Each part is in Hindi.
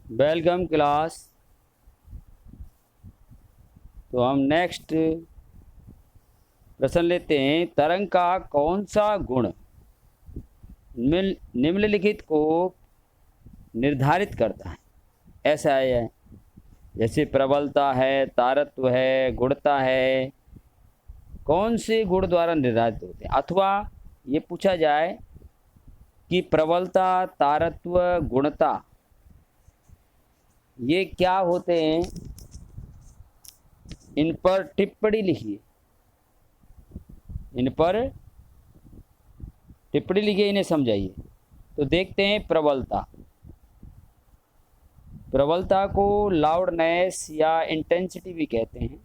Welcome class. तो हम नेक्स्ट प्रश्न लेते हैं। तरंग का कौन सा गुण निम्नलिखित को निर्धारित करता है? ऐसा है जैसे प्रबलता है, तारत्व है, गुणता है, कौन से गुण द्वारा निर्धारित होते हैं? अथवा ये पूछा जाए कि प्रबलता, तारत्व, गुणता ये क्या होते हैं, इन पर टिप्पणी लिखिए। इन पर टिप्पणी लिखिए, इन्हें समझाइए। तो देखते हैं प्रबलता। प्रबलता को लाउडनेस या इंटेंसिटी भी कहते हैं।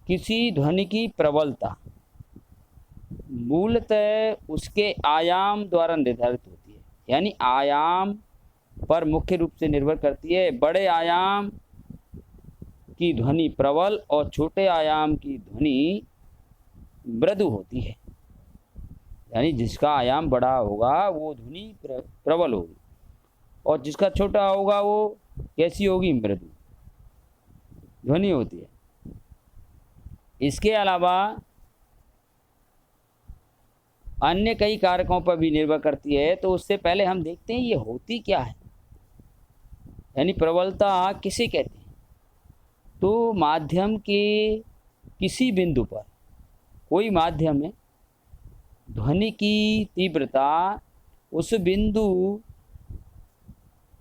किसी ध्वनि की प्रबलता मूलतः उसके आयाम द्वारा निर्धारित होती है, यानी आयाम पर मुख्य रूप से निर्भर करती है। बड़े आयाम की ध्वनि प्रबल और छोटे आयाम की ध्वनि मृदु होती है। यानी जिसका आयाम बड़ा होगा वो ध्वनि प्रबल होगी और जिसका छोटा होगा वो कैसी होगी? मृदु ध्वनि होती है। इसके अलावा अन्य कई कारकों पर भी निर्भर करती है। तो उससे पहले हम देखते हैं ये होती क्या है, यानी प्रबलता किसे कहते हैं। तो माध्यम के किसी बिंदु पर, कोई माध्यम है, ध्वनि की तीव्रता उस बिंदु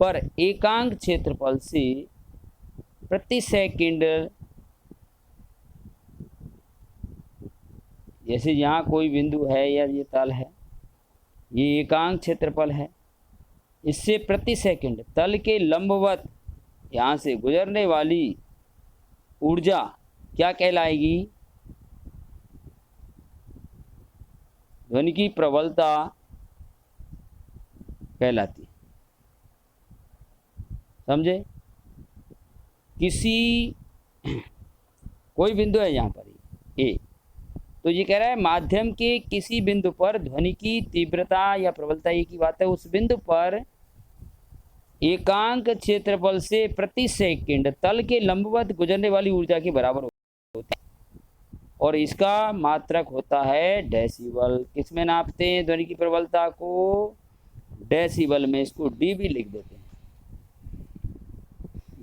पर एकांक क्षेत्रफल से प्रति सेकंड, जैसे यहाँ कोई बिंदु है या ये तल है, ये एकांक क्षेत्रफल है, इससे प्रति सेकंड तल के लंबवत यहाँ से गुजरने वाली ऊर्जा क्या कहलाएगी? ध्वनि की प्रबलता कहलाती है। समझे? किसी कोई बिंदु है यहाँ पर ए, तो ये कह रहा है माध्यम के किसी बिंदु पर ध्वनि की तीव्रता या प्रबलता, ये की बात है, उस बिंदु पर एकांक क्षेत्रफल से प्रति सेकंड तल के लंबवत गुजरने वाली ऊर्जा के बराबर होती है और इसका मात्रक होता है डेसिबल। किसमें नापते हैं ध्वनि की प्रबलता को? डेसिबल में। इसको डीबी लिख देते हैं,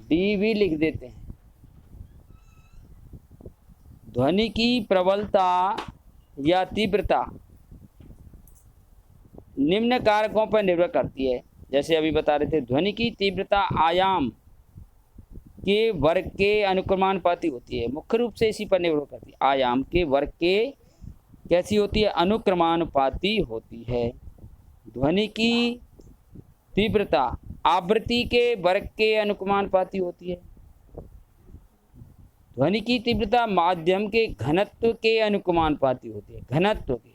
डीबी लिख देते हैं। ध्वनि की प्रबलता या तीव्रता निम्न कारकों पर निर्भर करती है। जैसे अभी बता रहे थे, ध्वनि की तीव्रता आयाम के वर्ग के अनुक्रमानुपाती होती है। मुख्य रूप से इसी पर निर्भर करती है। आयाम के वर्ग के कैसी होती है? अनुक्रमानुपाती होती है। ध्वनि की तीव्रता आवृत्ति के वर्ग के अनुक्रमानुपाती होती है। ध्वनि की तीव्रता माध्यम के घनत्व के अनुक्रमानुपाती होती है। घनत्व के।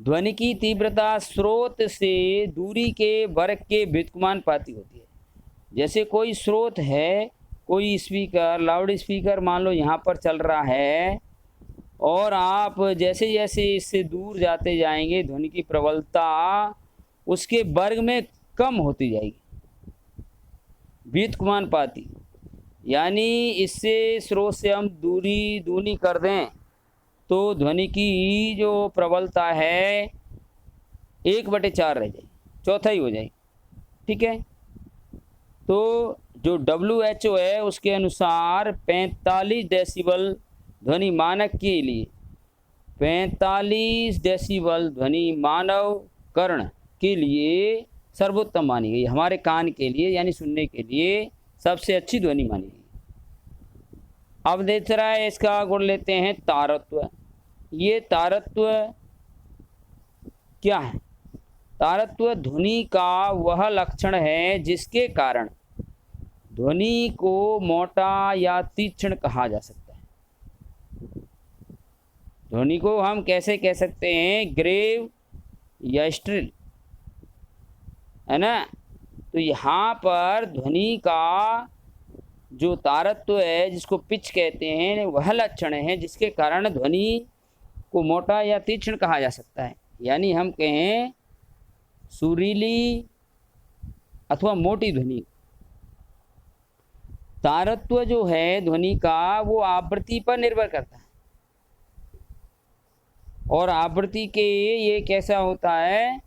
ध्वनि की तीव्रता स्रोत से दूरी के वर्ग के व्युत्क्रमानुपाती होती है। जैसे कोई स्रोत है, कोई स्पीकर, लाउड स्पीकर मान लो यहाँ पर चल रहा है, और आप जैसे जैसे इससे दूर जाते जाएंगे ध्वनि की प्रबलता उसके वर्ग में कम होती जाएगी। व्युत्क्रमानुपाती, यानी इससे स्रोत से हम दूरी दूनी कर दें तो ध्वनि की जो प्रबलता है 1/4 रह जाएगी, चौथाई हो जाएगी। ठीक है? तो जो WHO है उसके अनुसार 45 डेसिबल ध्वनि मानक के लिए, 45 डेसिबल ध्वनि मानव कर्ण के लिए सर्वोत्तम मानी गई। हमारे कान के लिए यानी सुनने के लिए सबसे अच्छी ध्वनि मानी गई। अब देख रहा है, इसका गुण लेते हैं तारत्व। ये तारत्व क्या है? तारत्व ध्वनि का वह लक्षण है जिसके कारण ध्वनि को मोटा या तीक्ष्ण कहा जा सकता है। ध्वनि को हम कैसे कह सकते हैं? ग्रेव या स्ट्रिल, है ना? तो यहाँ पर ध्वनि का जो तारत्व है, जिसको पिच कहते हैं, वह लक्षण है जिसके कारण ध्वनि को मोटा या तीक्ष्ण कहा जा सकता है। यानी हम कहें सुरीली अथवा मोटी ध्वनि। तारत्व जो है ध्वनि का वो आवृत्ति पर निर्भर करता है, और आवृत्ति के ये कैसा होता है,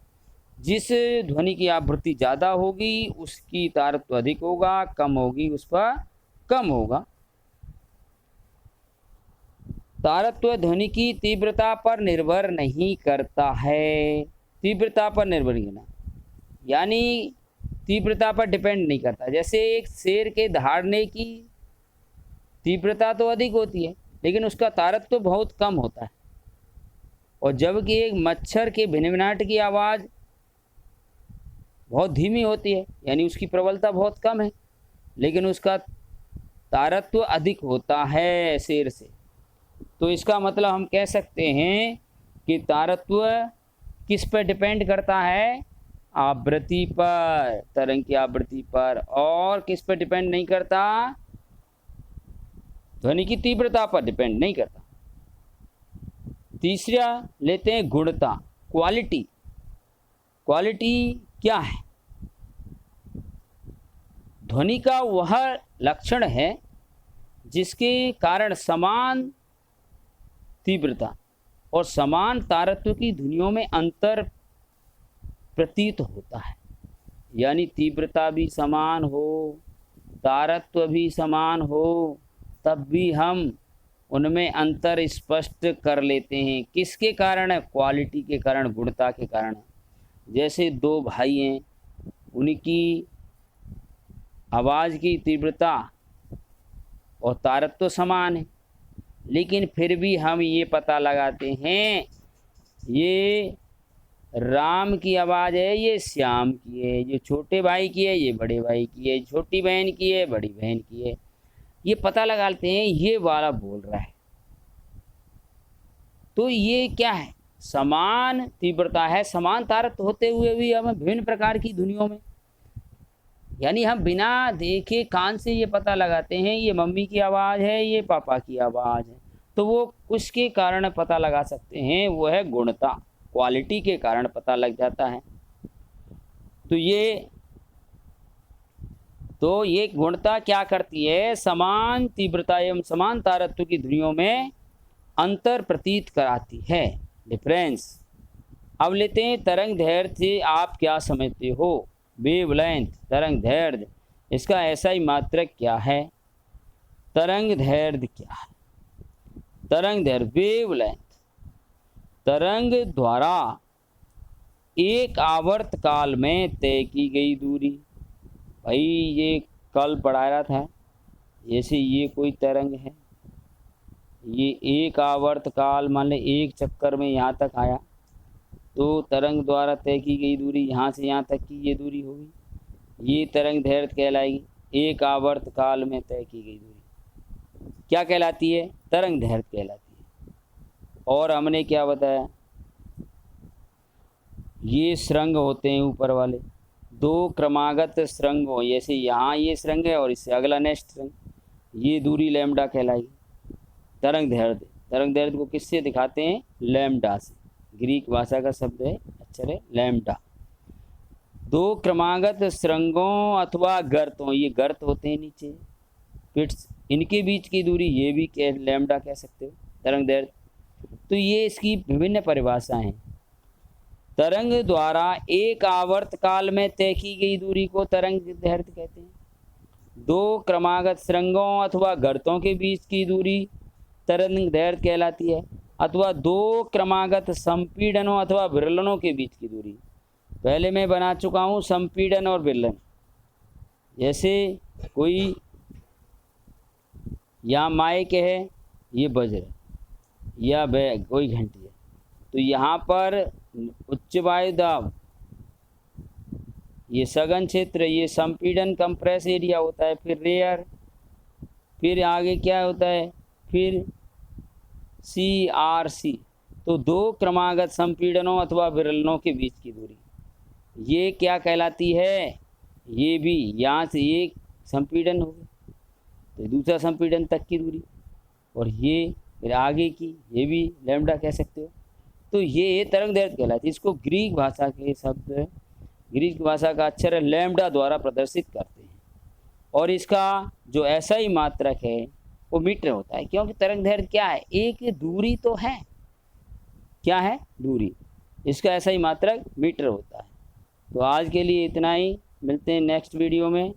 जिस ध्वनि की आवृत्ति ज़्यादा होगी उसकी तारत्व अधिक होगा, कम होगी उस पर कम होगा। तारत्व ध्वनि की तीव्रता पर निर्भर नहीं करता है, तीव्रता पर निर्भर नहीं करना, यानी तीव्रता पर डिपेंड नहीं करता। जैसे एक शेर के दहाड़ने की तीव्रता तो अधिक होती है लेकिन उसका तारत्व बहुत कम होता है, और जबकि एक मच्छर के भिनभिनाहट की आवाज़ बहुत धीमी होती है, यानी उसकी प्रबलता बहुत कम है लेकिन उसका तारत्व अधिक होता है शेर से। तो इसका मतलब हम कह सकते हैं कि तारत्व किस पर डिपेंड करता है, आवृत्ति पर, तरंग की आवृत्ति पर, और किस पर डिपेंड नहीं करता, ध्वनि की तीव्रता पर डिपेंड नहीं करता। तीसरा लेते हैं गुणता, क्वालिटी। क्वालिटी क्या है? ध्वनि का वह लक्षण है जिसके कारण समान तीव्रता और समान तारत्व की ध्वनियों में अंतर प्रतीत होता है, यानी तीव्रता भी समान हो, तारत्व भी समान हो, तब भी हम उनमें अंतर स्पष्ट कर लेते हैं। किसके कारण है? क्वालिटी के कारण, गुणता के कारण। जैसे दो भाई हैं, उनकी आवाज़ की तीव्रता और तारत्व समान है, लेकिन फिर भी हम ये पता लगाते हैं ये राम की आवाज़ है, ये श्याम की है, ये छोटे भाई की है, ये बड़े भाई की है, छोटी बहन की है, बड़ी बहन की है, ये पता लगाते हैं ये वाला बोल रहा है। तो ये क्या है? समान तीव्रता है, समान तारत्व होते हुए भी हमें विभिन्न प्रकार की ध्वनियों में, यानी हम बिना देखे कान से ये पता लगाते हैं ये मम्मी की आवाज़ है, ये पापा की आवाज़ है। तो वो उसके कारण पता लगा सकते हैं, वो है गुणता, क्वालिटी के कारण पता लग जाता है। तो ये गुणता क्या करती है? समान तीव्रता एवं समान तारत्व की ध्वनियों में अंतर प्रतीत कराती है, डिफरेंस। अब लेते हैं तरंग दैर्ध्य से आप क्या समझते हो? वेवलेंथ, तरंग दैर्ध्य, इसका ऐसा ही मात्रक क्या है? तरंग दैर्ध्य क्या है? तरंग दैर्ध्य, वेवलेंथ, तरंग द्वारा एक आवर्त काल में तय की गई दूरी। भाई ये कल पढ़ाया था, जैसे ये कोई तरंग है, ये एक आवर्त काल मान ले एक चक्कर में यहाँ तक आया, तो तरंग द्वारा तय की गई दूरी यहाँ से यहाँ तक की ये दूरी होगी, ये तरंग दैर्ध्य कहलाएगी। एक आवर्त काल में तय की गई दूरी क्या कहलाती है? तरंग दैर्ध्य कहलाती है। और हमने क्या बताया? ये श्रृंग होते हैं ऊपर वाले, दो क्रमागत श्रृंग हो, जैसे यहाँ ये श्रृंग है और इससे अगला नेक्स्ट श्रृंग, ये दूरी लैम्डा कहलाएगी। तरंग दैर्ध्य, तरंग दैर्ध्य को किससे दिखाते हैं? लैम्डा से, ग्रीक भाषा का शब्द है, अक्षर है लैम्डा। दो क्रमागत श्रृंगों अथवा गर्तों, ये गर्त होते हैं नीचे पिट्स, इनके बीच की दूरी ये भी लैम्डा कह सकते हो, तरंग दैर्ध्य। तो ये इसकी विभिन्न परिभाषाएं हैं। तरंग द्वारा एक आवर्त काल में तय की गई दूरी को तरंग दैर्ध्य कहते हैं। दो क्रमागत श्रृंगों अथवा गर्तों के बीच की दूरी तरंग दैर्ध्य कहलाती है, अथवा दो क्रमागत संपीड़नों अथवा विरलनों के बीच की दूरी। पहले मैं बना चुका हूँ संपीड़न और विरलन। जैसे कोई यहाँ माइक है, ये बज या कोई घंटी है, तो यहाँ पर उच्च वायु दाब, ये सघन क्षेत्र, ये संपीड़न कंप्रेस एरिया होता है, फिर रेयर, फिर आगे क्या होता है, फिर CRC। तो दो क्रमागत संपीड़नों अथवा विरलनों के बीच की दूरी ये क्या कहलाती है? ये भी यहाँ से एक संपीड़न हो गया तो दूसरा संपीड़न तक की दूरी, और ये फिर आगे की, ये भी लैम्डा कह सकते हो। तो ये तरंग दैर्ध्य कहलाती है। इसको ग्रीक भाषा के शब्द ग्रीक भाषा का अक्षर है लैम्डा द्वारा प्रदर्शित करते हैं। और इसका जो SI मात्रक है वो मीटर होता है, क्योंकि तरंग दैर्घ्य क्या है, एक दूरी तो है, क्या है, दूरी। इसका SI मात्रक मीटर होता है। तो आज के लिए इतना ही, मिलते हैं नेक्स्ट वीडियो में।